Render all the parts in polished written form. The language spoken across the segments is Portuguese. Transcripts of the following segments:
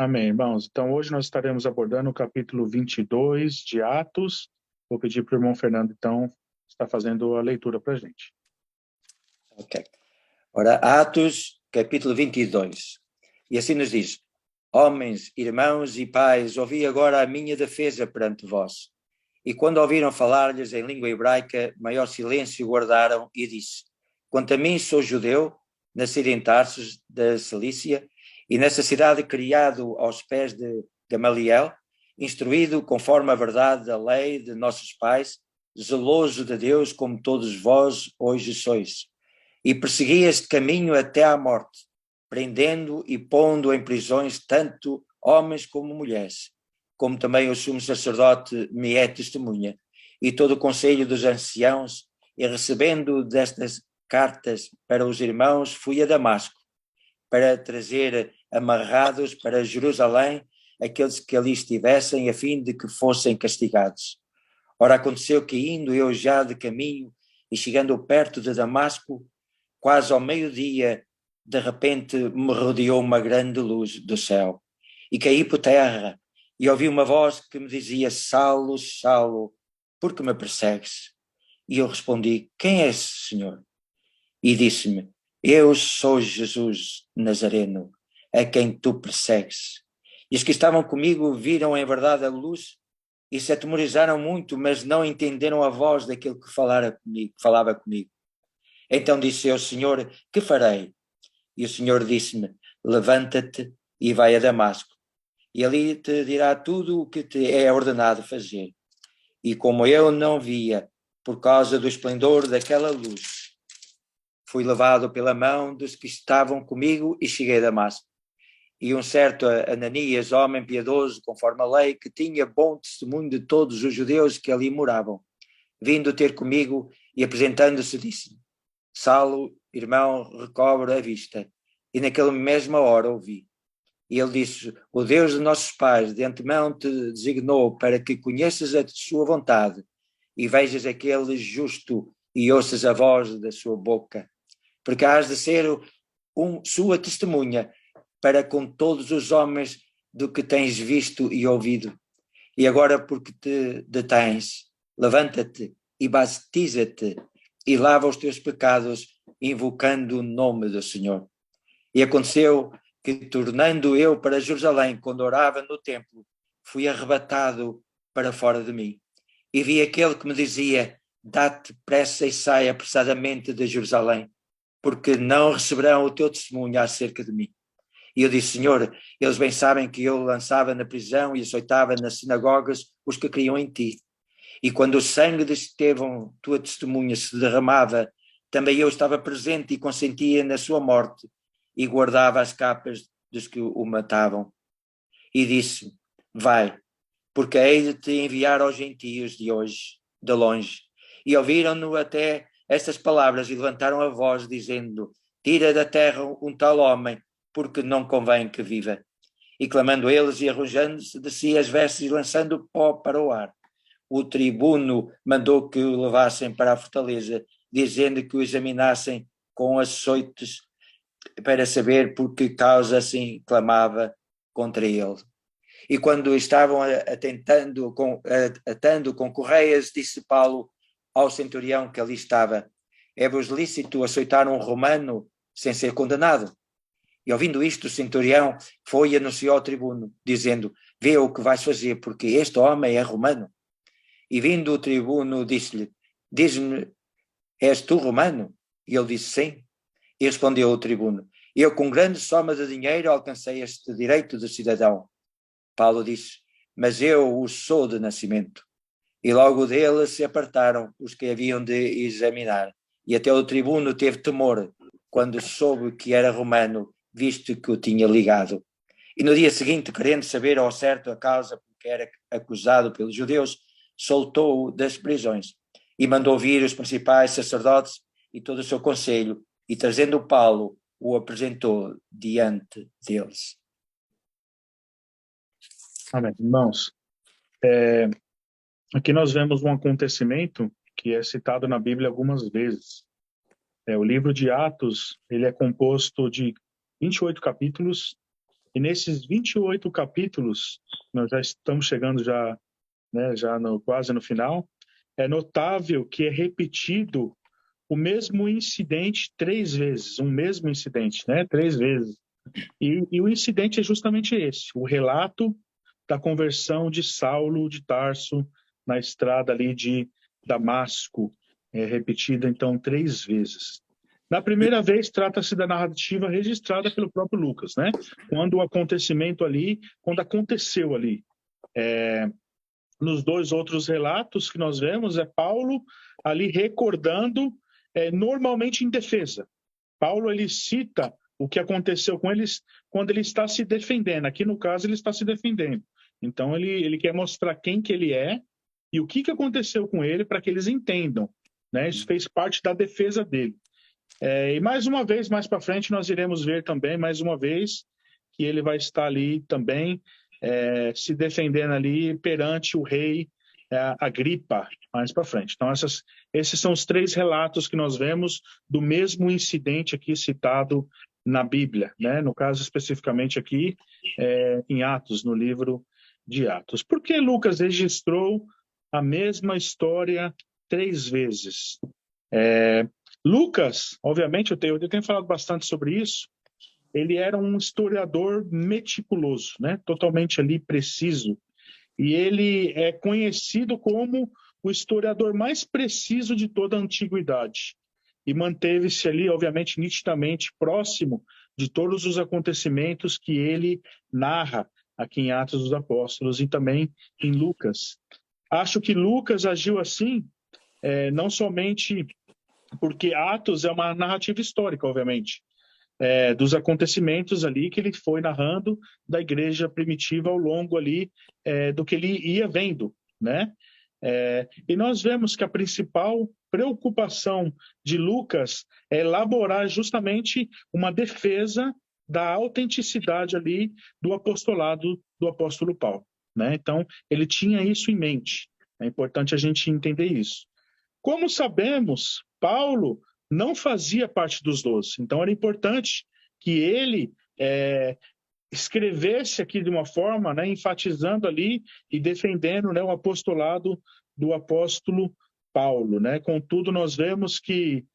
Amém, irmãos. Então, hoje nós estaremos abordando o capítulo 22 de Atos. Vou pedir para o irmão Fernando, então, estar fazendo a leitura para a gente. Ok. Ora, Atos, capítulo 22. E assim nos diz: Homens, irmãos e pais, ouvi agora a minha defesa perante vós. E quando ouviram falar-lhes em língua hebraica, maior silêncio guardaram e disse: Quanto a mim, sou judeu, nascido em Tarsos, da Cilícia, e nessa cidade criado aos pés de Gamaliel, instruído conforme a verdade da lei de nossos pais, zeloso de Deus como todos vós hoje sois. E persegui este caminho até à morte, prendendo e pondo em prisões tanto homens como mulheres, como também o sumo sacerdote me é testemunha, e todo o conselho dos anciãos, e recebendo destas cartas para os irmãos, fui a Damasco, para trazer amarrados para Jerusalém aqueles que ali estivessem, a fim de que fossem castigados. Ora, aconteceu que indo eu já de caminho, e chegando perto de Damasco, quase ao meio-dia, de repente me rodeou uma grande luz do céu, e caí por terra, e ouvi uma voz que me dizia: Saulo, Saulo, por que me persegues? E eu respondi: Quem és, Senhor? E disse-me: Eu sou Jesus Nazareno, a quem tu persegues. E os que estavam comigo viram em verdade a luz e se atemorizaram muito, mas não entenderam a voz daquele que falava comigo. Então disse eu: Senhor, que farei? E o Senhor disse-me: Levanta-te e vai a Damasco, e ali te dirá tudo o que te é ordenado fazer. E como eu não via, por causa do esplendor daquela luz, fui levado pela mão dos que estavam comigo e cheguei a Damasco. E um certo Ananias, homem piedoso, conforme a lei, que tinha bom testemunho de todos os judeus que ali moravam, vindo ter comigo e apresentando-se, disse-me: Saulo, irmão, recobra a vista. E naquela mesma hora ouvi. E ele disse: O Deus de nossos pais de antemão te designou para que conheças a sua vontade e vejas aquele justo e ouças a voz da sua boca, porque has de ser sua testemunha para com todos os homens do que tens visto e ouvido. E agora, porque te detens, levanta-te e batiza-te e lava os teus pecados, invocando o nome do Senhor. E aconteceu que, tornando eu para Jerusalém, quando orava no templo, fui arrebatado para fora de mim. E vi aquele que me dizia: Dá-te pressa e sai apressadamente de Jerusalém, porque não receberão o teu testemunho acerca de mim. E eu disse: Senhor, eles bem sabem que eu lançava na prisão e açoitava nas sinagogas os que criam em ti. E quando o sangue de Estevão, tua testemunha, se derramava, também eu estava presente e consentia na sua morte, e guardava as capas dos que o matavam. E disse: Vai, porque hei de te enviar aos gentios de hoje, de longe. E ouviram-no até estas palavras e levantaram a voz, dizendo: Tira da terra um tal homem, porque não convém que viva. E clamando eles e arrojando-se de si as vestes e lançando pó para o ar, o tribuno mandou que o levassem para a fortaleza, dizendo que o examinassem com açoites para saber por que causa assim clamava contra ele. E quando estavam atando com correias, disse Paulo ao centurião que ali estava: É-vos lícito açoitar um romano sem ser condenado? E ouvindo isto, o centurião foi e anunciou ao tribuno, dizendo: Vê o que vais fazer, porque este homem é romano. E vindo o tribuno, disse-lhe: Diz-me, és tu romano? E ele disse: Sim. E respondeu o tribuno: Eu com grande soma de dinheiro alcancei este direito de cidadão. Paulo disse: Mas eu o sou de nascimento. E logo dele se apartaram os que haviam de examinar. E até o tribuno teve temor quando soube que era romano, visto que o tinha ligado. E no dia seguinte, querendo saber ao certo a causa por que era acusado pelos judeus, soltou-o das prisões e mandou vir os principais sacerdotes e todo o seu conselho, e trazendo Paulo, o apresentou diante deles. Amém. Irmãos, aqui nós vemos um acontecimento que é citado na Bíblia algumas vezes. O livro de Atos, ele é composto de 28 capítulos E nesses 28 capítulos, nós já estamos chegando quase no final, é notável que é repetido o mesmo incidente 3 vezes, um mesmo incidente, né? 3 vezes. E o incidente é justamente esse, o relato da conversão de Saulo de Tarso na estrada ali de Damasco, repetida então 3 vezes. Na primeira vez, trata-se da narrativa registrada pelo próprio Lucas, né? Quando aconteceu ali. Nos 2 outros relatos que nós vemos, é Paulo ali recordando, normalmente em defesa. Paulo, ele cita o que aconteceu com eles quando ele está se defendendo. Aqui, no caso, ele está se defendendo. Então, ele quer mostrar quem que ele é e o que aconteceu com ele para que eles entendam, né? Isso fez parte da defesa dele. E mais uma vez, mais para frente, nós iremos ver também, mais uma vez, que ele vai estar ali também se defendendo ali perante o rei Agripa, mais para frente. Então, esses são os 3 relatos que nós vemos do mesmo incidente aqui citado na Bíblia, né? No caso, especificamente aqui, em Atos, no livro de Atos. Por que Lucas registrou a mesma história 3 vezes? Lucas, obviamente, eu tenho falado bastante sobre isso, ele era um historiador meticuloso, né? Totalmente ali preciso. E ele é conhecido como o historiador mais preciso de toda a antiguidade. E manteve-se ali, obviamente, nitidamente próximo de todos os acontecimentos que ele narra aqui em Atos dos Apóstolos e também em Lucas. Acho que Lucas agiu assim, não somente porque Atos é uma narrativa histórica, obviamente, dos acontecimentos ali que ele foi narrando da igreja primitiva ao longo ali do que ele ia vendo, né? E nós vemos que a principal preocupação de Lucas é elaborar justamente uma defesa da autenticidade ali do apostolado do apóstolo Paulo, né? Então, ele tinha isso em mente. É importante a gente entender isso. Como sabemos, Paulo não fazia parte dos 12. Então, era importante que ele escrevesse aqui de uma forma, né, enfatizando ali e defendendo, né, o apostolado do apóstolo Paulo, né? Contudo, nós vemos que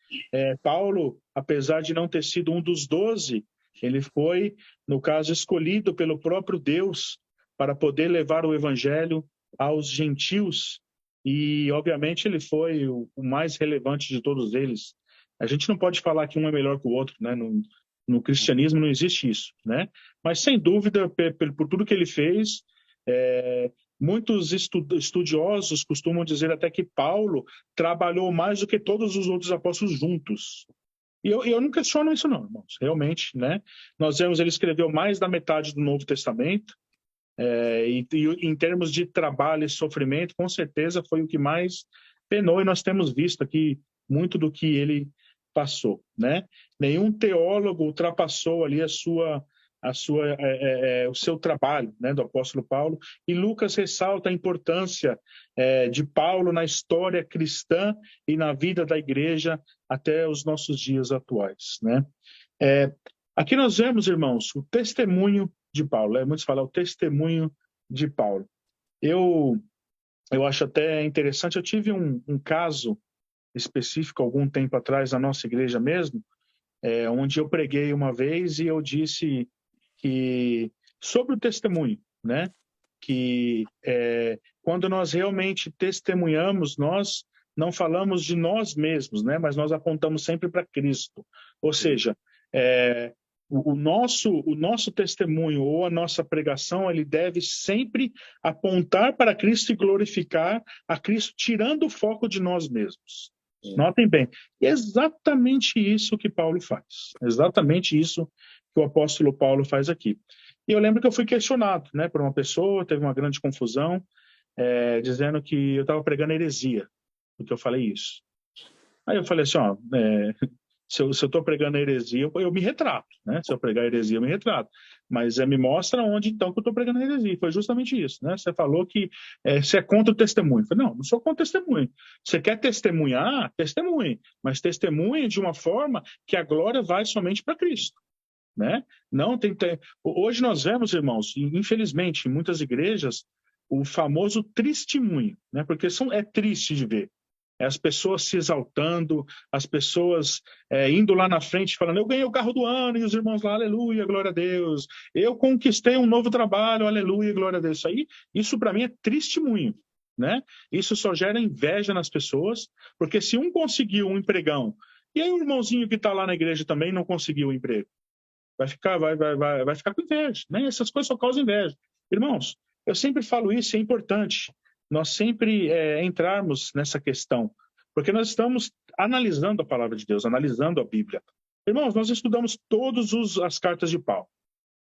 Paulo, apesar de não ter sido um dos 12, ele foi, no caso, escolhido pelo próprio Deus para poder levar o evangelho aos gentios. E, obviamente, ele foi o mais relevante de todos eles. A gente não pode falar que um é melhor que o outro, né? No cristianismo não existe isso, né? Mas, sem dúvida, por tudo que ele fez, muitos estudiosos costumam dizer até que Paulo trabalhou mais do que todos os outros apóstolos juntos. E eu não questiono isso não, irmãos. Realmente, né? Nós vemos ele escreveu mais da metade do Novo Testamento, e em termos de trabalho e sofrimento, com certeza foi o que mais penou, e nós temos visto aqui muito do que ele passou, né? Nenhum teólogo ultrapassou ali o seu trabalho, né, do apóstolo Paulo, e Lucas ressalta a importância de Paulo na história cristã e na vida da igreja até os nossos dias atuais, né? Aqui nós vemos, irmãos, o testemunho de Paulo. Muitos falam o testemunho de Paulo. Eu acho até interessante, eu tive um caso específico algum tempo atrás na nossa igreja mesmo, onde eu preguei uma vez e eu disse que sobre o testemunho, né? Que quando nós realmente testemunhamos, nós não falamos de nós mesmos, né? Mas nós apontamos sempre para Cristo. Ou seja, o nosso testemunho ou a nossa pregação, ele deve sempre apontar para Cristo e glorificar a Cristo, tirando o foco de nós mesmos. Notem bem, é exatamente isso que Paulo faz. Exatamente isso que o apóstolo Paulo faz aqui. E eu lembro que eu fui questionado, né, por uma pessoa, teve uma grande confusão, dizendo que eu estava pregando heresia, porque eu falei isso. Aí eu falei assim, se eu estou pregando heresia, eu me retrato, né? Se eu pregar heresia, eu me retrato. Mas me mostra onde, então, que eu estou pregando heresia. Foi justamente isso, né? Você falou que você é contra o testemunho. Eu falei, não sou contra o testemunho. Você quer testemunhar? Testemunhe. Mas testemunhe de uma forma que a glória vai somente para Cristo. né? Não tem. Hoje nós vemos, irmãos, infelizmente, em muitas igrejas, o famoso testemunho, né? Porque é triste de ver. É as pessoas se exaltando, as pessoas indo lá na frente falando, eu ganhei o carro do ano, e os irmãos lá, aleluia, glória a Deus. Eu conquistei um novo trabalho, aleluia, glória a Deus. Isso para mim é testemunho, né? Isso só gera inveja nas pessoas, porque se um conseguiu um empregão, e aí o irmãozinho que está lá na igreja também não conseguiu o emprego, vai ficar com inveja, né? Essas coisas só causam inveja. Irmãos, eu sempre falo isso, é importante nós sempre entrarmos nessa questão, porque nós estamos analisando a palavra de Deus, analisando a Bíblia. Irmãos, nós estudamos todas as cartas de Paulo.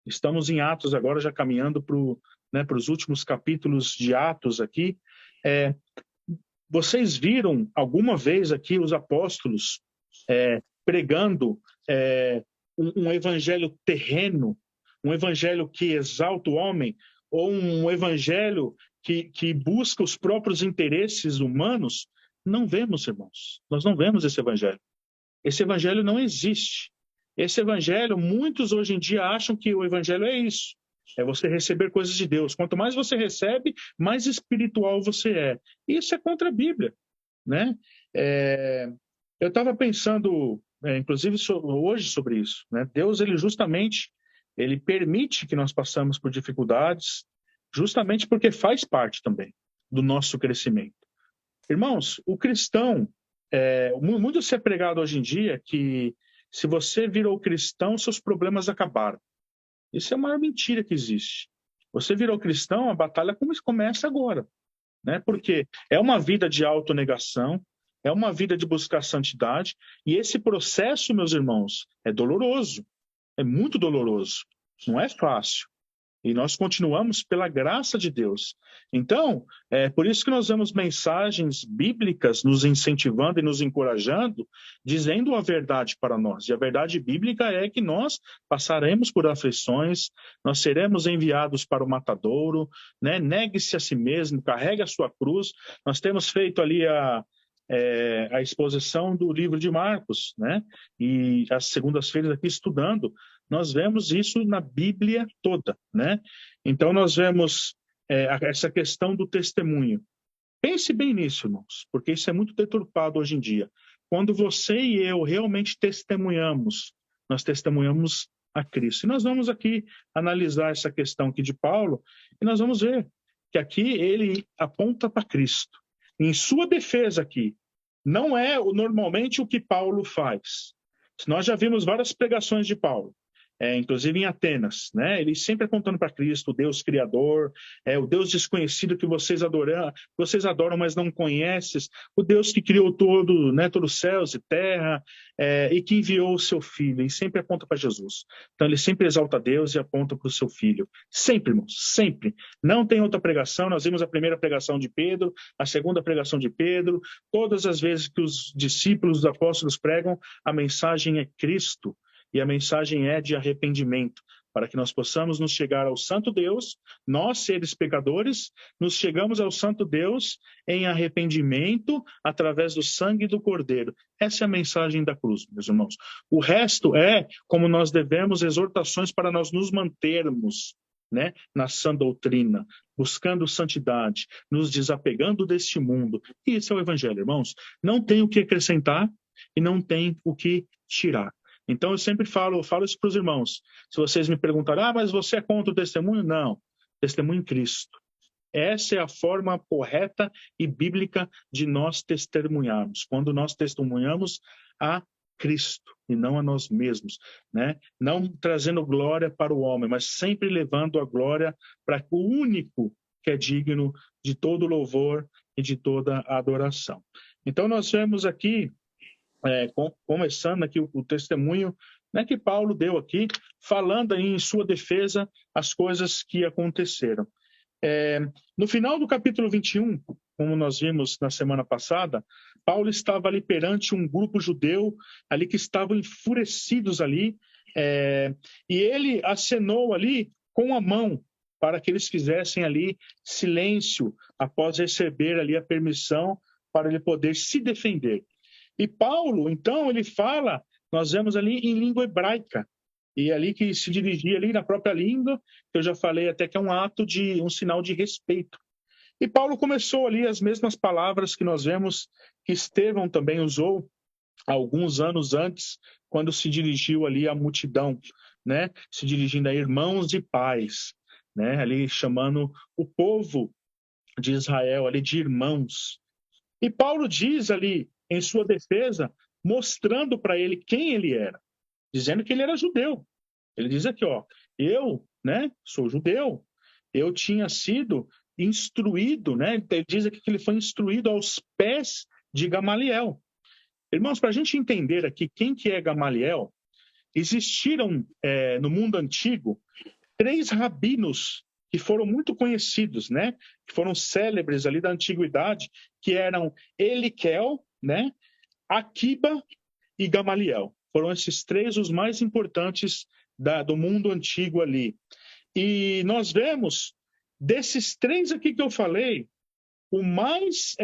Estamos em Atos agora, já caminhando para os últimos capítulos de Atos aqui. Vocês viram alguma vez aqui os apóstolos pregando um evangelho terreno, um evangelho que exalta o homem, ou um evangelho que busca os próprios interesses humanos? Não vemos, irmãos. Nós não vemos esse evangelho. Esse evangelho não existe. Esse evangelho, muitos hoje em dia acham que o evangelho é isso. É você receber coisas de Deus. Quanto mais você recebe, mais espiritual você é. Isso é contra a Bíblia, né? Eu estava pensando, inclusive, hoje sobre isso, né? Deus, ele permite que nós passamos por dificuldades, justamente porque faz parte também do nosso crescimento. Irmãos, o cristão, muito se é pregado hoje em dia que se você virou cristão, seus problemas acabaram. Isso é a maior mentira que existe. Você virou cristão, a batalha começa agora, né? Porque é uma vida de autonegação, é uma vida de buscar santidade, e esse processo, meus irmãos, é doloroso, é muito doloroso, não é fácil. E nós continuamos pela graça de Deus. Então, é por isso que nós vemos mensagens bíblicas nos incentivando e nos encorajando, dizendo a verdade para nós. E a verdade bíblica é que nós passaremos por aflições, nós seremos enviados para o matadouro, né? Negue-se a si mesmo, carregue a sua cruz. Nós temos feito ali a exposição do livro de Marcos, né? E às segundas-feiras aqui estudando, nós vemos isso na Bíblia toda, né? Então nós vemos essa questão do testemunho. Pense bem nisso, irmãos, porque isso é muito deturpado hoje em dia. Quando você e eu realmente testemunhamos, nós testemunhamos a Cristo. E nós vamos aqui analisar essa questão aqui de Paulo, e nós vamos ver que aqui ele aponta para Cristo. Em sua defesa aqui, não é normalmente o que Paulo faz. Nós já vimos várias pregações de Paulo, inclusive em Atenas, né? Ele sempre apontando para Cristo, o Deus Criador, o Deus desconhecido que vocês adoram, mas não conhecem, o Deus que criou todo, né, todos os céus e terra, e que enviou o seu Filho, e sempre aponta para Jesus. Então ele sempre exalta Deus e aponta para o seu Filho. Sempre, irmãos, sempre. Não tem outra pregação. Nós vimos a primeira pregação de Pedro, a segunda pregação de Pedro. Todas as vezes que os discípulos, os apóstolos pregam, a mensagem é Cristo. E a mensagem é de arrependimento, para que nós possamos nos chegar ao Santo Deus, nós, seres pecadores, nos chegamos ao Santo Deus em arrependimento através do sangue do Cordeiro. Essa é a mensagem da cruz, meus irmãos. O resto é como nós devemos, exortações para nós nos mantermos, né, na sã doutrina, buscando santidade, nos desapegando deste mundo. E esse é o Evangelho, irmãos. Não tem o que acrescentar e não tem o que tirar. Então, eu sempre falo isso para os irmãos. Se vocês me perguntarem, mas você é contra o testemunho? Não. Testemunho em Cristo. Essa é a forma correta e bíblica de nós testemunharmos. Quando nós testemunhamos a Cristo e não a nós mesmos, né? Não trazendo glória para o homem, mas sempre levando a glória para o único que é digno de todo louvor e de toda adoração. Então, nós vemos aqui, começando aqui o testemunho, né, que Paulo deu aqui, falando aí em sua defesa as coisas que aconteceram. No final do capítulo 21, como nós vimos na semana passada, Paulo estava ali perante um grupo judeu ali que estavam enfurecidos ali, e ele acenou ali com a mão para que eles fizessem ali silêncio após receber ali a permissão para ele poder se defender. E Paulo, então, ele fala, nós vemos ali em língua hebraica. e ali que se dirigia ali na própria língua, que eu já falei até que é um sinal de respeito. E Paulo começou ali as mesmas palavras que nós vemos que Estevão também usou alguns anos antes, quando se dirigiu ali à multidão, né? Se dirigindo a irmãos e pais, né? Ali chamando o povo de Israel ali de irmãos. E Paulo diz ali em sua defesa, mostrando para ele quem ele era, dizendo que ele era judeu. Ele diz aqui, ó, eu, né, sou judeu. Eu tinha sido instruído, né? Ele diz aqui que ele foi instruído aos pés de Gamaliel. Irmãos, para a gente entender aqui quem que é Gamaliel, existiram no mundo antigo 3 rabinos que foram muito conhecidos, né? Que foram célebres ali da antiguidade, que eram Eliquel, né? Aquiba e Gamaliel. Foram esses 3 os mais importantes do mundo antigo ali. E nós vemos, desses 3 aqui que eu falei, o mais...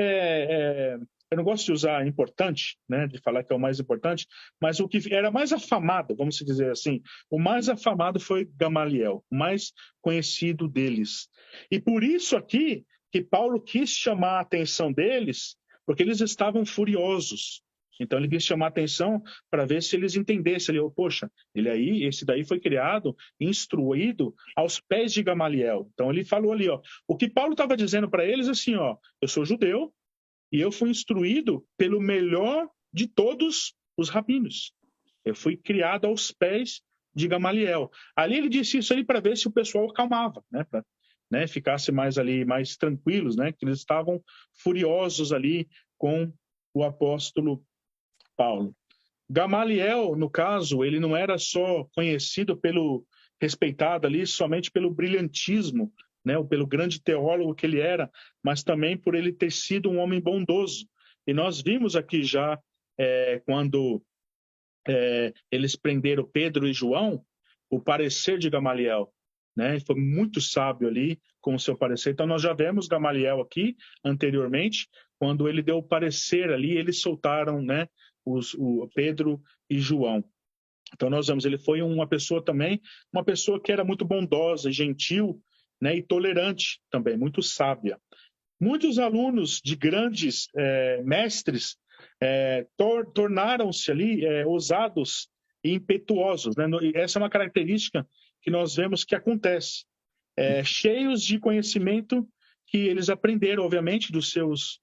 eu não gosto de usar importante, né, de falar que é o mais importante, mas o que era mais afamado, vamos dizer assim, o mais afamado foi Gamaliel, o mais conhecido deles. E por isso aqui que Paulo quis chamar a atenção deles, porque eles estavam furiosos. Então ele quis chamar a atenção para ver se eles entendessem. Ele, poxa, esse daí foi criado, instruído aos pés de Gamaliel. Então ele falou ali, ó, o que Paulo estava dizendo para eles assim, ó, eu sou judeu e eu fui instruído pelo melhor de todos os rabinos. Eu fui criado aos pés de Gamaliel. Ali ele disse isso aí para ver se o pessoal acalmava, né, para ficasse mais ali, mais tranquilos, né, que eles estavam furiosos ali com o apóstolo Paulo. Gamaliel, no caso, ele não era só conhecido respeitado ali somente pelo brilhantismo, né, ou pelo grande teólogo que ele era, mas também por ele ter sido um homem bondoso. E nós vimos aqui já, quando eles prenderam Pedro e João, o parecer de Gamaliel, né, foi muito sábio ali com o seu parecer. Então nós já vemos Gamaliel aqui anteriormente, quando ele deu o parecer ali, eles soltaram, né, o Pedro e João. Então nós vemos, ele foi uma pessoa também, uma pessoa que era muito bondosa, gentil, né, e tolerante também, muito sábia. Muitos alunos de grandes mestres tornaram-se ali ousados e impetuosos, né? Essa é uma característica que nós vemos que acontece. Cheios de conhecimento que eles aprenderam, obviamente, dos seus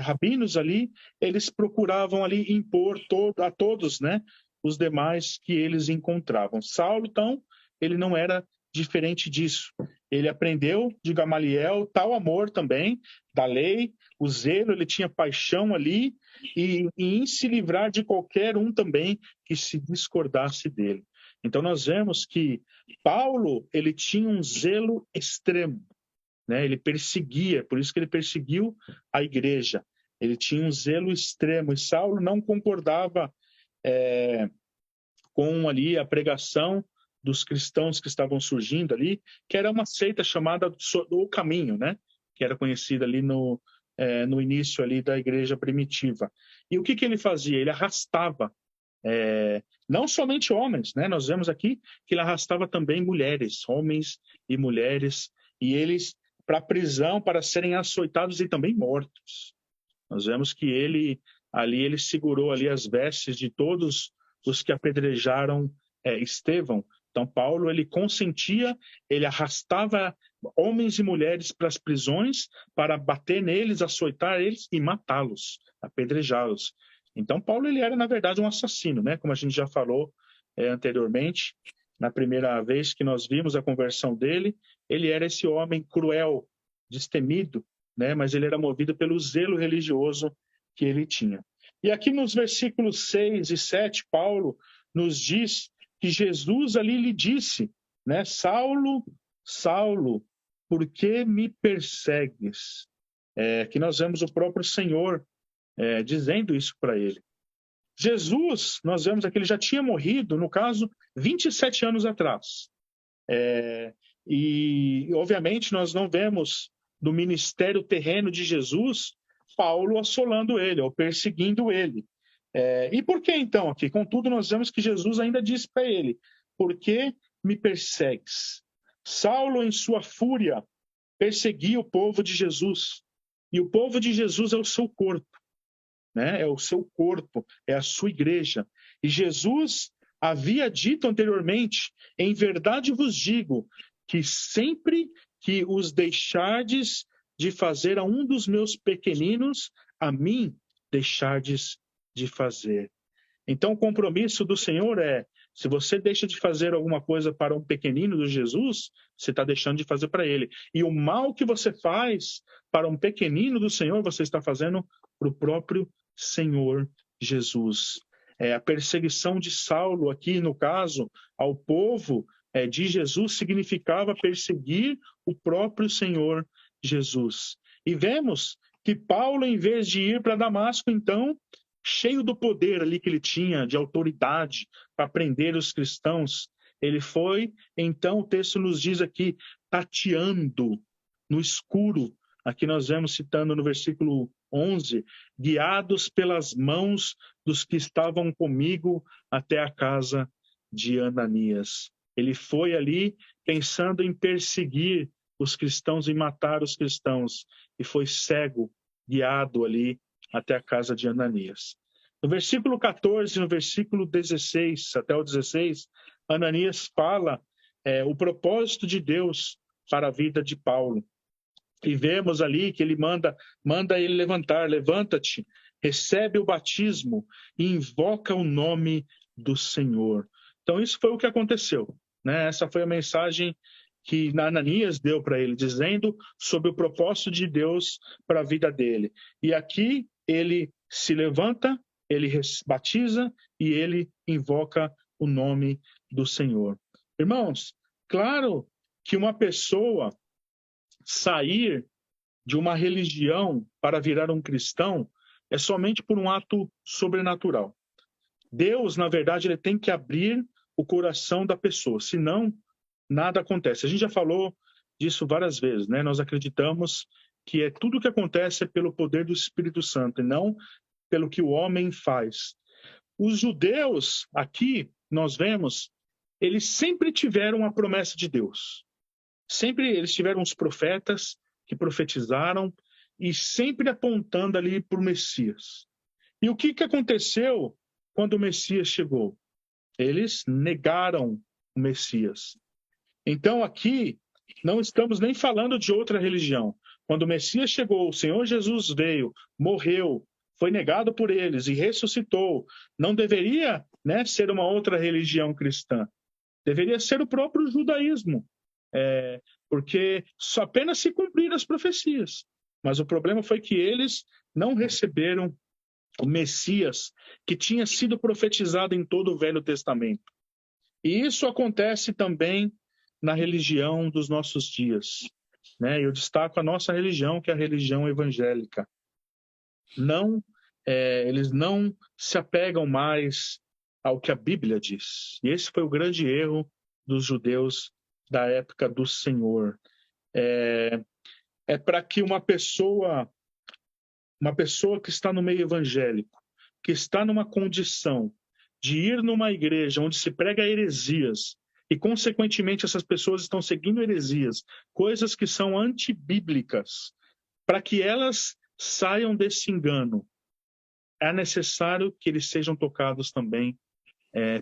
rabinos ali, eles procuravam ali impor a todos, né, os demais que eles encontravam. Saulo, então, ele não era diferente disso. Ele aprendeu de Gamaliel tal amor também da lei, o zelo, ele tinha paixão ali e em se livrar de qualquer um também que se discordasse dele. Então nós vemos que Paulo, ele tinha um zelo extremo, né? Ele perseguia, por isso que ele perseguiu a igreja. Ele tinha um zelo extremo e Saulo não concordava com ali a pregação dos cristãos que estavam surgindo ali, que era uma seita chamada do Caminho, né? Que era conhecida ali no início ali da igreja primitiva. E o que ele fazia? Ele arrastava não somente homens, né? Nós vemos aqui que ele arrastava também mulheres, homens e mulheres, e eles para a prisão, para serem açoitados e também mortos. Nós vemos que ele segurou ali as vestes de todos os que apedrejaram Estevão. Então Paulo, ele consentia, ele arrastava homens e mulheres para as prisões para bater neles, açoitar eles e matá-los, apedrejá-los. Então Paulo, ele era na verdade um assassino, né? Como a gente já falou anteriormente, na primeira vez que nós vimos a conversão dele, ele era esse homem cruel, destemido, né? Mas ele era movido pelo zelo religioso que ele tinha. E aqui nos versículos 6 e 7, Paulo nos diz que Jesus ali lhe disse, né? Saulo, Saulo, por que me persegues? Que nós vemos o próprio Senhor dizendo isso para ele. Jesus, nós vemos aqui, ele já tinha morrido, no caso, 27 anos atrás. E, obviamente, nós não vemos no ministério terreno de Jesus Paulo assolando ele, ou perseguindo ele. E por que, então, aqui? Contudo, nós vemos que Jesus ainda disse para ele, por que me persegues? Saulo, em sua fúria, perseguia o povo de Jesus. E o povo de Jesus é o seu corpo, né? É o seu corpo, é a sua igreja. E Jesus havia dito anteriormente: em verdade vos digo, que sempre que os deixardes de fazer a um dos meus pequeninos, a mim deixardes de fazer. Então, o compromisso do Senhor é: se você deixa de fazer alguma coisa para um pequenino de Jesus, você está deixando de fazer para ele. E o mal que você faz para um pequenino do Senhor, você está fazendo para o próprio Senhor Jesus. A perseguição de Saulo aqui, no caso, ao povo de Jesus, significava perseguir o próprio Senhor Jesus. E vemos que Paulo, em vez de ir para Damasco, então, cheio do poder ali que ele tinha, de autoridade para prender os cristãos, ele foi, então o texto nos diz aqui, tateando no escuro. Aqui nós vemos citando no versículo 11, guiados pelas mãos dos que estavam comigo até a casa de Ananias. Ele foi ali pensando em perseguir os cristãos e matar os cristãos, e foi cego, guiado ali até a casa de Ananias. No versículo 14, no versículo 16, até o 16, Ananias fala o propósito de Deus para a vida de Paulo. E vemos ali que ele manda ele levantar: levanta-te, recebe o batismo e invoca o nome do Senhor. Então isso foi o que aconteceu, né? Essa foi a mensagem que Ananias deu para ele, dizendo sobre o propósito de Deus para a vida dele. E aqui ele se levanta, ele batiza e ele invoca o nome do Senhor. Irmãos, claro que uma pessoa sair de uma religião para virar um cristão é somente por um ato sobrenatural. Deus, na verdade, ele tem que abrir o coração da pessoa, senão nada acontece. A gente já falou disso várias vezes, né? Nós acreditamos que tudo que acontece é pelo poder do Espírito Santo e não pelo que o homem faz. Os judeus, aqui, nós vemos, eles sempre tiveram a promessa de Deus. Sempre eles tiveram os profetas que profetizaram e sempre apontando ali para o Messias. E o que aconteceu quando o Messias chegou? Eles negaram o Messias. Então aqui não estamos nem falando de outra religião. Quando o Messias chegou, o Senhor Jesus veio, morreu, foi negado por eles e ressuscitou. Não deveria, né, ser uma outra religião cristã. Deveria ser o próprio judaísmo. Porque só apenas se cumpriram as profecias. Mas o problema foi que eles não receberam o Messias que tinha sido profetizado em todo o Velho Testamento. E isso acontece também na religião dos nossos dias, né? Eu destaco a nossa religião, que é a religião evangélica. Eles não se apegam mais ao que a Bíblia diz. E esse foi o grande erro dos judeus da época do Senhor. Para que uma pessoa que está no meio evangélico, que está numa condição de ir numa igreja onde se prega heresias, e consequentemente essas pessoas estão seguindo heresias, coisas que são antibíblicas, para que elas saiam desse engano, é necessário que eles sejam tocados também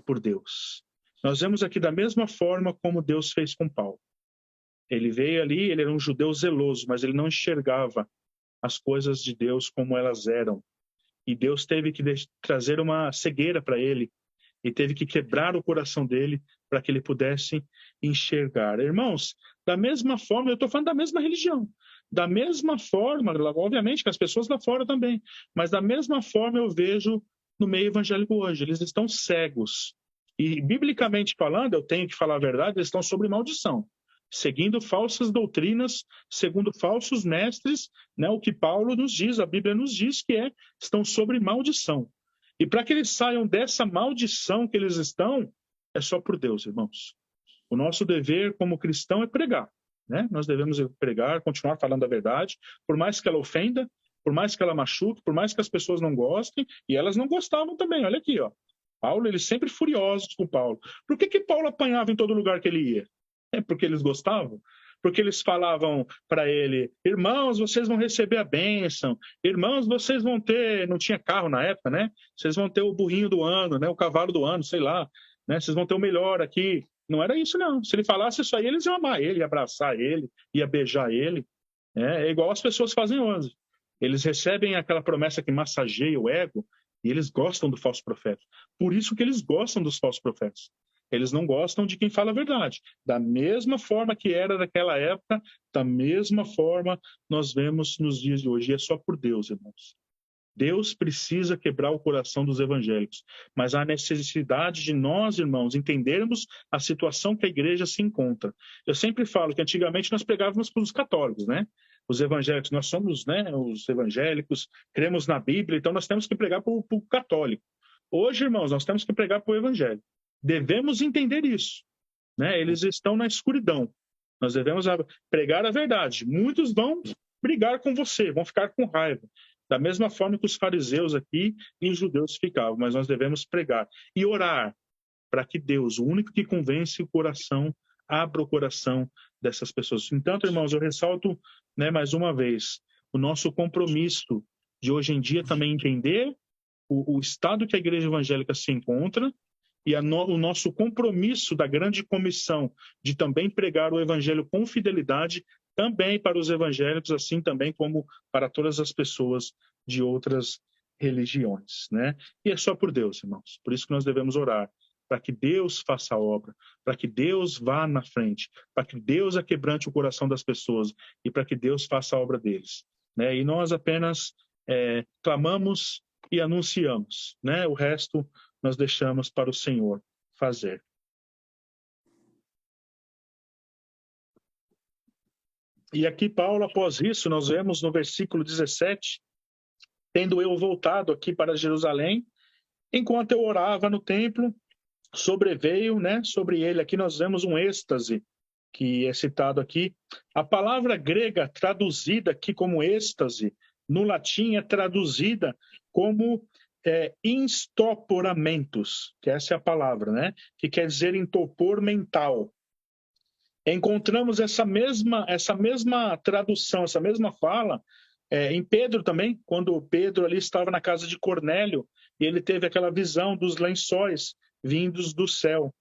por Deus. Nós vemos aqui da mesma forma como Deus fez com Paulo. Ele veio ali, ele era um judeu zeloso, mas ele não enxergava as coisas de Deus como elas eram. E Deus teve que trazer uma cegueira para ele, e teve que quebrar o coração dele para que ele pudesse enxergar. Irmãos, da mesma forma, eu estou falando da mesma religião, da mesma forma, obviamente que as pessoas lá fora também, mas da mesma forma eu vejo no meio evangélico hoje, eles estão cegos. E, biblicamente falando, eu tenho que falar a verdade, eles estão sob maldição, seguindo falsas doutrinas, segundo falsos mestres, né, o que Paulo nos diz, a Bíblia nos diz que estão sob maldição. E para que eles saiam dessa maldição que eles estão, é só por Deus, irmãos. O nosso dever como cristão é pregar, né? Nós devemos pregar, continuar falando a verdade, por mais que ela ofenda, por mais que ela machuque, por mais que as pessoas não gostem, e elas não gostavam também, olha aqui, ó. Paulo, eles sempre furiosos com Paulo. Por que Paulo apanhava em todo lugar que ele ia? É porque eles gostavam? Porque eles falavam para ele: irmãos, vocês vão receber a bênção, irmãos, vocês vão ter, não tinha carro na época, né? Vocês vão ter o burrinho do ano, né? O cavalo do ano, sei lá, né? Vocês vão ter o melhor aqui. Não era isso, não. Se ele falasse isso aí, eles iam amar ele, ia abraçar ele, ia beijar ele. É igual as pessoas fazem hoje. Eles recebem aquela promessa que massageia o ego e eles gostam do falso profeta. Por isso que eles gostam dos falsos profetas. Eles não gostam de quem fala a verdade. Da mesma forma que era naquela época, da mesma forma nós vemos nos dias de hoje. E é só por Deus, irmãos. Deus precisa quebrar o coração dos evangélicos, mas há necessidade de nós, irmãos, entendermos a situação que a igreja se encontra. Eu sempre falo que antigamente nós pregávamos para os católicos, né? Os evangélicos, nós somos, né, os evangélicos, cremos na Bíblia, então nós temos que pregar para o católico. Hoje, irmãos, nós temos que pregar para o evangélico. Devemos entender isso, né? Eles estão na escuridão. Nós devemos pregar a verdade. Muitos vão brigar com você, vão ficar com raiva. Da mesma forma que os fariseus aqui e os judeus ficavam, mas nós devemos pregar e orar para que Deus, o único que convence o coração, abra o coração dessas pessoas. Entanto, irmãos, eu ressalto, né, mais uma vez, o nosso compromisso de hoje em dia também entender o estado que a igreja evangélica se encontra e o nosso compromisso da grande comissão de também pregar o evangelho com fidelidade também para os evangélicos, assim também como para todas as pessoas de outras religiões, né? E é só por Deus, irmãos. Por isso que nós devemos orar, para que Deus faça a obra, para que Deus vá na frente, para que Deus aquebrante o coração das pessoas e para que Deus faça a obra deles, né? E nós apenas clamamos e anunciamos, né? O resto nós deixamos para o Senhor fazer. E aqui Paulo, após isso, nós vemos no versículo 17, tendo eu voltado aqui para Jerusalém, enquanto eu orava no templo, sobreveio, né, sobre ele, aqui nós vemos um êxtase, que é citado aqui. A palavra grega traduzida aqui como êxtase, no latim é traduzida como instoporamentos, que essa é a palavra, né, que quer dizer entopor mental. Encontramos essa mesma tradução, essa mesma fala em Pedro também, quando Pedro ali estava na casa de Cornélio e ele teve aquela visão dos lençóis vindos do céu.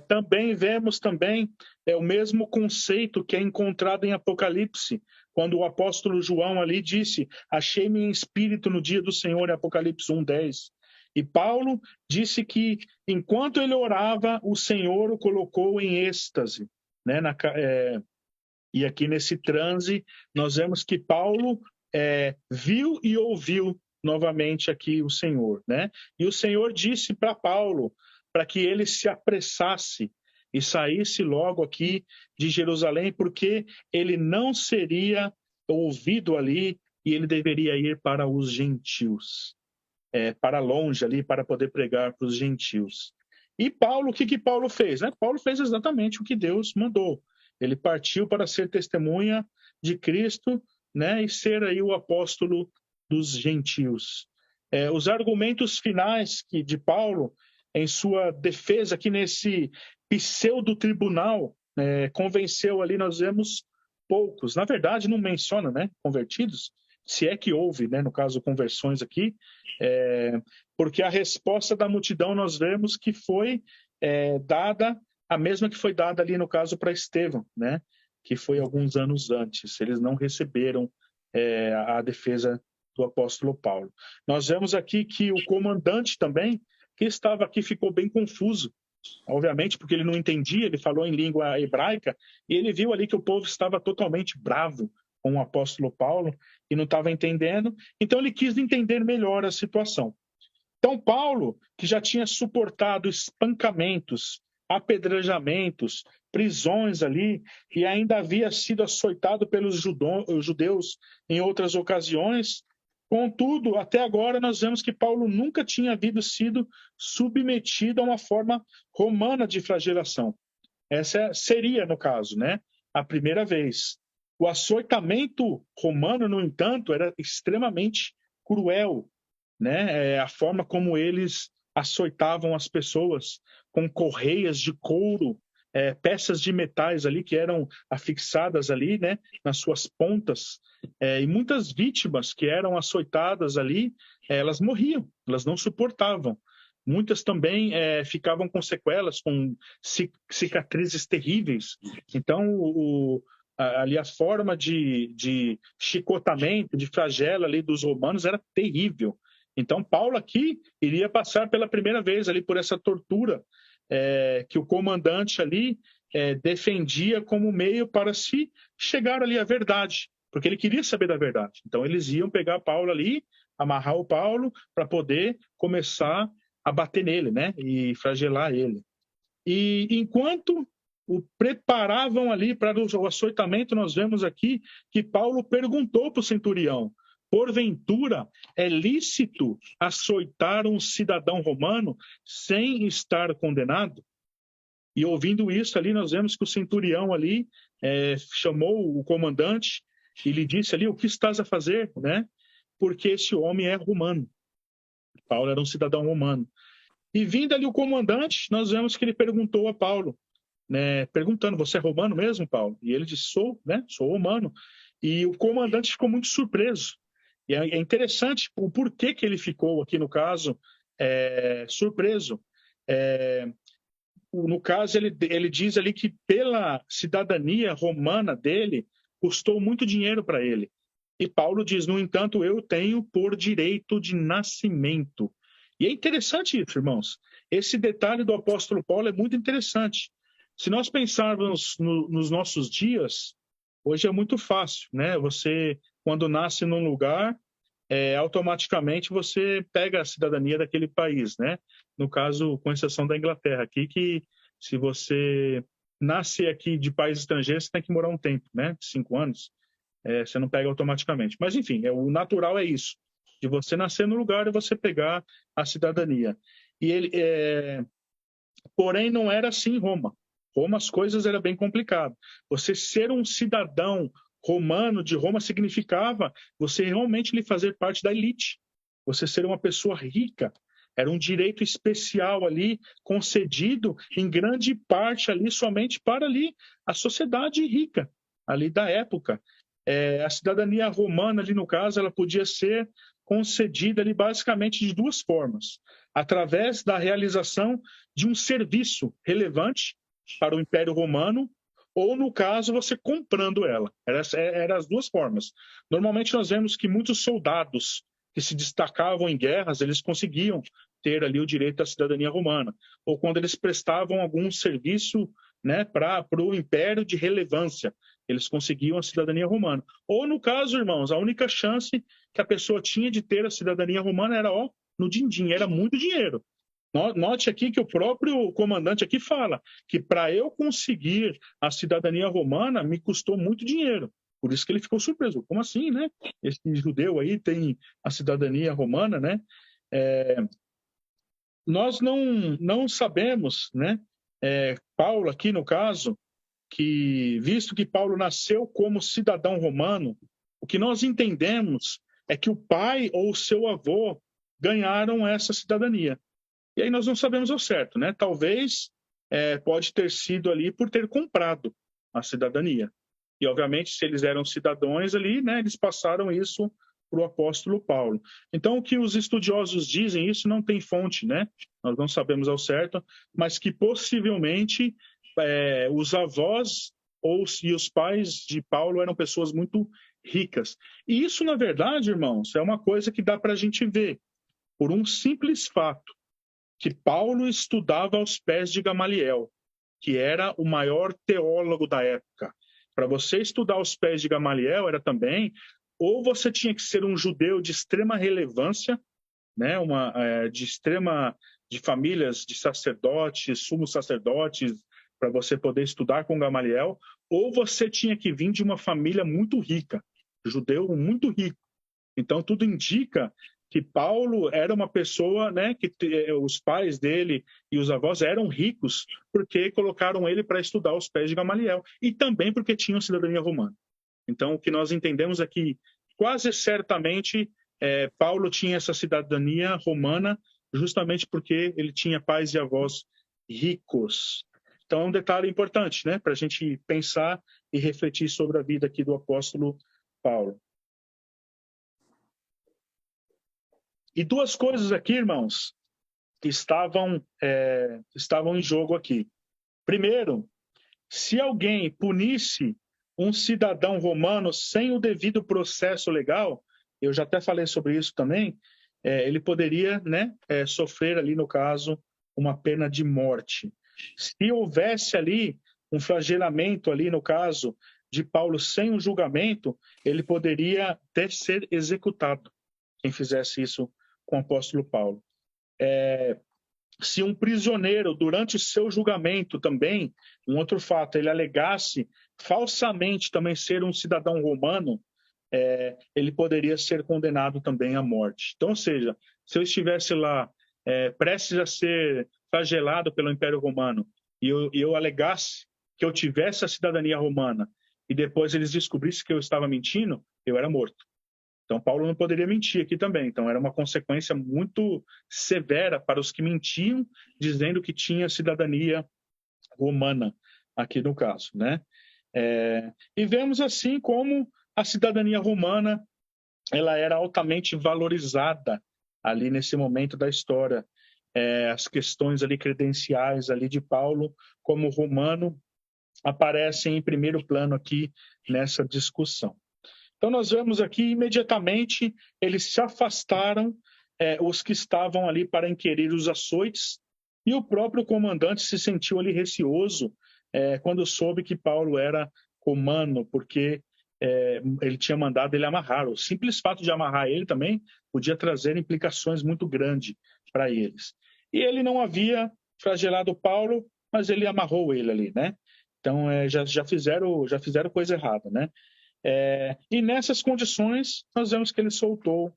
Também vemos o mesmo conceito que é encontrado em Apocalipse, quando o apóstolo João ali disse: achei-me em espírito no dia do Senhor, em Apocalipse 1:10. E Paulo disse que enquanto ele orava, o Senhor o colocou em êxtase, né? E aqui nesse transe, nós vemos que Paulo viu e ouviu novamente aqui o Senhor, né? E o Senhor disse para Paulo para que ele se apressasse e saísse logo aqui de Jerusalém, porque ele não seria ouvido ali e ele deveria ir para os gentios, para longe ali, para poder pregar para os gentios. E Paulo, o que Paulo fez? Né? Paulo fez exatamente o que Deus mandou. Ele partiu para ser testemunha de Cristo, né, e ser aí o apóstolo dos gentios. Os argumentos finais de Paulo, em sua defesa aqui nesse pseudo-tribunal, convenceu ali, nós vemos poucos. Na verdade, não menciona, né, convertidos, se é que houve, né, no caso, conversões aqui, porque a resposta da multidão nós vemos que foi dada a mesma que foi dada ali, no caso, para Estevão, né? Que foi alguns anos antes. Eles não receberam a defesa do apóstolo Paulo. Nós vemos aqui que o comandante também, que estava aqui, ficou bem confuso, obviamente, porque ele não entendia, ele falou em língua hebraica, e ele viu ali que o povo estava totalmente bravo com o apóstolo Paulo e não estava entendendo, então ele quis entender melhor a situação. Então Paulo, que já tinha suportado espancamentos, apedrejamentos, prisões ali, e ainda havia sido açoitado pelos judeus em outras ocasiões. Contudo, até agora nós vemos que Paulo nunca tinha sido submetido a uma forma romana de flagelação. Essa seria, no caso, né, a primeira vez. O açoitamento romano, no entanto, era extremamente cruel, né? A forma como eles açoitavam as pessoas com correias de couro, peças de metais ali que eram afixadas ali, né, nas suas pontas, e muitas vítimas que eram açoitadas ali, elas morriam, elas não suportavam. Muitas também ficavam com sequelas, com cicatrizes terríveis. Então, ali a forma de chicotamento, de flagelo ali dos romanos era terrível. Então, Paulo aqui iria passar pela primeira vez ali por essa tortura que o comandante ali defendia como meio para se chegar ali à verdade, porque ele queria saber da verdade. Então, eles iam pegar Paulo ali, amarrar o Paulo para poder começar a bater nele, né? E flagelar ele. E enquanto o preparavam ali para o açoitamento, nós vemos aqui que Paulo perguntou para o centurião: porventura é lícito açoitar um cidadão romano sem estar condenado? E ouvindo isso ali, nós vemos que o centurião ali chamou o comandante e lhe disse ali: o que estás a fazer, né? Porque esse homem é romano. Paulo era um cidadão romano. E vindo ali o comandante, nós vemos que ele perguntou a Paulo, né, perguntando: você é romano mesmo, Paulo? E ele disse: sou, né? Sou romano. E o comandante ficou muito surpreso. E é interessante o porquê que ele ficou aqui, no caso, surpreso. No caso, ele diz ali que pela cidadania romana dele, custou muito dinheiro para ele. E Paulo diz: no entanto, eu tenho por direito de nascimento. E é interessante isso, irmãos. Esse detalhe do apóstolo Paulo é muito interessante. Se nós pensarmos nos nossos dias, hoje é muito fácil, né? Você, quando nasce num lugar, automaticamente você pega a cidadania daquele país, né? No caso, com exceção da Inglaterra aqui, que se você nasce aqui de país estrangeiro, você tem que morar um tempo, né? 5 anos. Você não pega automaticamente. Mas, enfim, o natural é isso, de você nascer no lugar e você pegar a cidadania. Porém, não era assim em Roma. Roma, as coisas eram bem complicadas. Você ser um cidadão romano de Roma significava você realmente lhe fazer parte da elite. Você ser uma pessoa rica. Era um direito especial ali, concedido em grande parte ali, somente para ali a sociedade rica ali da época. A cidadania romana, ali no caso, ela podia ser concedida ali basicamente de 2 formas: através da realização de um serviço relevante para o Império Romano, ou, no caso, você comprando ela. Eram as 2 formas. Normalmente nós vemos que muitos soldados que se destacavam em guerras, eles conseguiam ter ali o direito à cidadania romana, ou quando eles prestavam algum serviço, né, para o Império de relevância, eles conseguiam a cidadania romana. Ou, no caso, irmãos, a única chance que a pessoa tinha de ter a cidadania romana era no din-din, era muito dinheiro. Note aqui que o próprio comandante aqui fala que para eu conseguir a cidadania romana me custou muito dinheiro. Por isso que ele ficou surpreso. Como assim, né? Esse judeu aí tem a cidadania romana, né? Nós não sabemos, né? Paulo aqui no caso, que visto que Paulo nasceu como cidadão romano, o que nós entendemos é que o pai ou o seu avô ganharam essa cidadania. E aí nós não sabemos ao certo, né? Talvez pode ter sido ali por ter comprado a cidadania. E, obviamente, se eles eram cidadãos ali, né, eles passaram isso para o apóstolo Paulo. Então, o que os estudiosos dizem, isso não tem fonte, né? Nós não sabemos ao certo, mas que possivelmente os avós e os pais de Paulo eram pessoas muito ricas. E isso, na verdade, irmãos, é uma coisa que dá para a gente ver por um simples fato, que Paulo estudava aos pés de Gamaliel, que era o maior teólogo da época. Para você estudar aos pés de Gamaliel, era também, ou você tinha que ser um judeu de extrema relevância, né, de famílias de sacerdotes, sumos sacerdotes, para você poder estudar com Gamaliel, ou você tinha que vir de uma família muito rica, judeu muito rico. Então, tudo indica que Paulo era uma pessoa, né, que os pais dele e os avós eram ricos porque colocaram ele para estudar aos pés de Gamaliel e também porque tinham cidadania romana. Então, o que nós entendemos é que quase certamente Paulo tinha essa cidadania romana justamente porque ele tinha pais e avós ricos. Então é um detalhe importante, né, para a gente pensar e refletir sobre a vida aqui do apóstolo Paulo. E duas coisas aqui, irmãos, estavam em jogo aqui. Primeiro, se alguém punisse um cidadão romano sem o devido processo legal, eu já até falei sobre isso também, ele poderia, né, sofrer ali, no caso, uma pena de morte. Se houvesse ali um flagelamento ali, no caso de Paulo, sem um julgamento, ele poderia até ser executado, quem fizesse isso com o apóstolo Paulo. Se um prisioneiro, durante seu julgamento também, um outro fato, ele alegasse falsamente também ser um cidadão romano, ele poderia ser condenado também à morte. Então, ou seja, se eu estivesse lá prestes a ser flagelado pelo Império Romano e eu alegasse que eu tivesse a cidadania romana e depois eles descobrissem que eu estava mentindo, eu era morto. Então, Paulo não poderia mentir aqui também. Então, era uma consequência muito severa para os que mentiam, dizendo que tinha cidadania romana, aqui no caso, né? E vemos assim como a cidadania romana ela era altamente valorizada ali nesse momento da história. As questões ali credenciais ali de Paulo como romano aparecem em primeiro plano aqui nessa discussão. Então, nós vemos aqui, imediatamente, eles se afastaram, os que estavam ali para inquirir os açoites, e o próprio comandante se sentiu ali receoso quando soube que Paulo era romano, porque ele tinha mandado ele amarrar. O simples fato de amarrar ele também podia trazer implicações muito grandes para eles. E ele não havia flagelado Paulo, mas ele amarrou ele ali, né? Então, já fizeram coisa errada, né? E nessas condições, nós vemos que ele soltou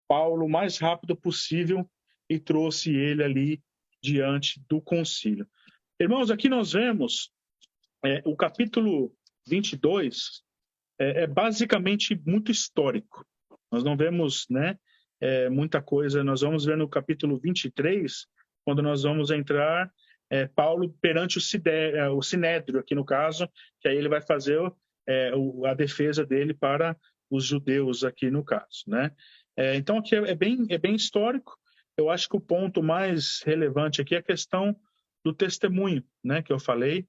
Paulo o mais rápido possível e trouxe ele ali diante do concílio. Irmãos, aqui nós vemos o capítulo 22 é basicamente muito histórico. Nós não vemos, né, muita coisa. Nós vamos ver no capítulo 23, quando nós vamos entrar Paulo perante o Sinédrio, aqui no caso, que aí ele vai fazer a defesa dele para os judeus aqui no caso, né? Então aqui é bem histórico. Eu acho que o ponto mais relevante aqui é a questão do testemunho, né, que eu falei,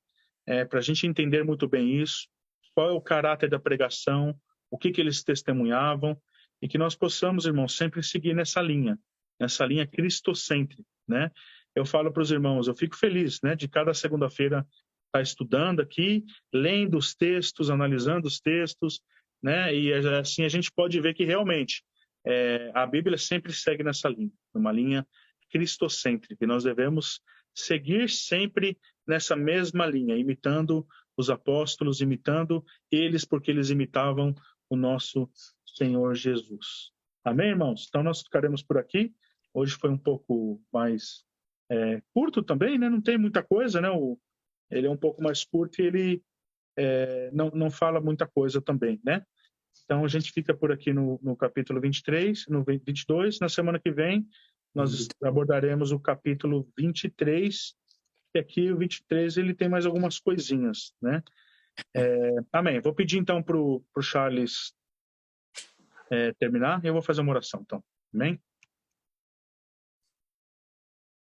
para a gente entender muito bem isso, qual é o caráter da pregação, o que eles testemunhavam, e que nós possamos, irmãos, sempre seguir nessa linha cristocêntrica, né? Eu falo para os irmãos, eu fico feliz, né, de cada segunda-feira estar estudando aqui, lendo os textos, analisando os textos, né? E assim a gente pode ver que realmente a Bíblia sempre segue nessa linha, numa linha cristocêntrica, e nós devemos seguir sempre nessa mesma linha, imitando os apóstolos, imitando eles, porque eles imitavam o nosso Senhor Jesus. Amém, irmãos? Então nós ficaremos por aqui. Hoje foi um pouco mais curto também, né? Não tem muita coisa, né? Ele é um pouco mais curto e ele não fala muita coisa também, né? Então a gente fica por aqui no capítulo 23, no 22. Na semana que vem nós abordaremos o capítulo 23, e aqui o 23 ele tem mais algumas coisinhas, né? Amém. Vou pedir então para o Charles terminar e eu vou fazer uma oração, então. Amém?